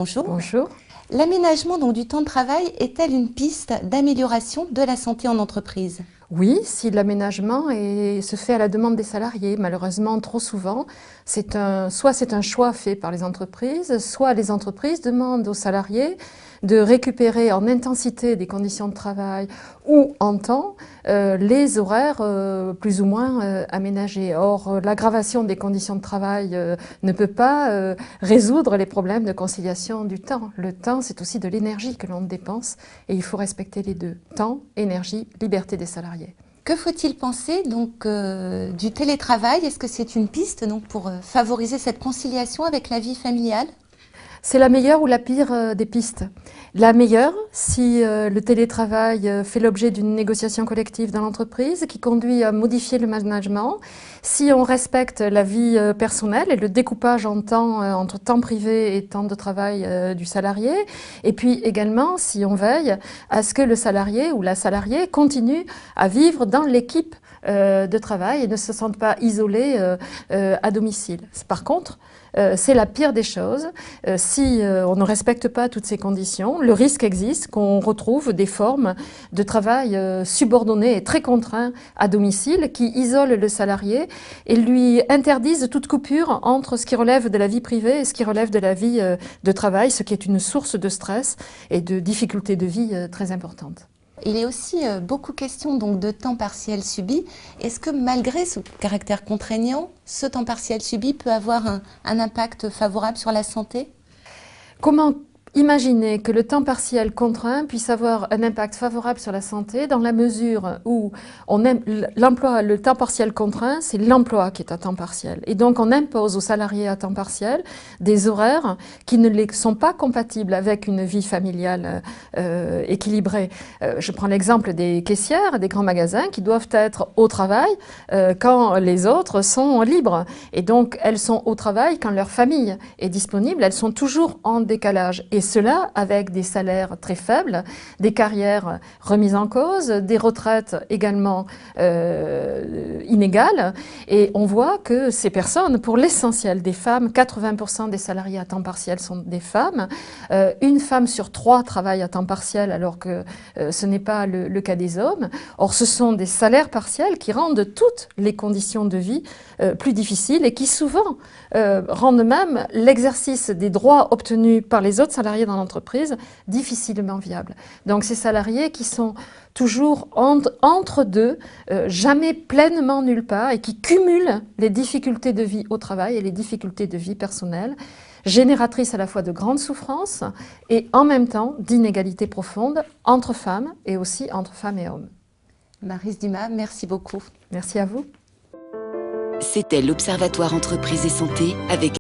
Bonjour. Bonjour. L'aménagement donc du temps de travail est-elle une piste d'amélioration de la santé en entreprise? Oui, si l'aménagement se fait à la demande des salariés, malheureusement trop souvent, soit c'est un choix fait par les entreprises, soit les entreprises demandent aux salariés de récupérer en intensité des conditions de travail ou en temps les horaires plus ou moins aménagés. Or, l'aggravation des conditions de travail ne peut pas résoudre les problèmes de conciliation du temps. Le temps, c'est aussi de l'énergie que l'on dépense et il faut respecter les deux. Temps, énergie, liberté des salariés. Que faut-il penser donc du télétravail? Est-ce que c'est une piste donc pour favoriser cette conciliation avec la vie familiale? C'est la meilleure ou la pire des pistes. La meilleure, si le télétravail fait l'objet d'une négociation collective dans l'entreprise qui conduit à modifier le management, si on respecte la vie personnelle et le découpage en temps entre temps privé et temps de travail du salarié, et puis également si on veille à ce que le salarié ou la salariée continue à vivre dans l'équipe de travail et ne se sente pas isolé à domicile. Par contre, c'est la pire des choses. Si on ne respecte pas toutes ces conditions, le risque existe qu'on retrouve des formes de travail subordonné et très contraint à domicile qui isolent le salarié et lui interdisent toute coupure entre ce qui relève de la vie privée et ce qui relève de la vie de travail, ce qui est une source de stress et de difficultés de vie très importantes. Il est aussi beaucoup question donc de temps partiel subi. Est-ce que malgré ce caractère contraignant, ce temps partiel subi peut avoir un impact favorable sur la santé? Comment imaginer que le temps partiel contraint puisse avoir un impact favorable sur la santé dans la mesure où on aime l'emploi, le temps partiel contraint, c'est l'emploi qui est à temps partiel. Et donc on impose aux salariés à temps partiel des horaires qui ne sont pas compatibles avec une vie familiale équilibrée. Je prends l'exemple des caissières des grands magasins qui doivent être au travail quand les autres sont libres. Et donc elles sont au travail quand leur famille est disponible, elles sont toujours en décalage. Et cela avec des salaires très faibles, des carrières remises en cause, des retraites également inégales. Et on voit que ces personnes, pour l'essentiel des femmes, 80% des salariés à temps partiel sont des femmes. Une femme sur 3 travaille à temps partiel alors que ce n'est pas le cas des hommes. Or, ce sont des salaires partiels qui rendent toutes les conditions de vie plus difficiles et qui souvent rendent même l'exercice des droits obtenus par les autres salariés dans l'entreprise difficilement viable. Donc ces salariés qui sont toujours entre deux, jamais pleinement nulle part et qui cumulent les difficultés de vie au travail et les difficultés de vie personnelle, génératrices à la fois de grandes souffrances et en même temps d'inégalités profondes entre femmes et aussi entre femmes et hommes. Maryse Dumas, merci beaucoup. Merci à vous. C'était l'Observatoire Entreprise et Santé avec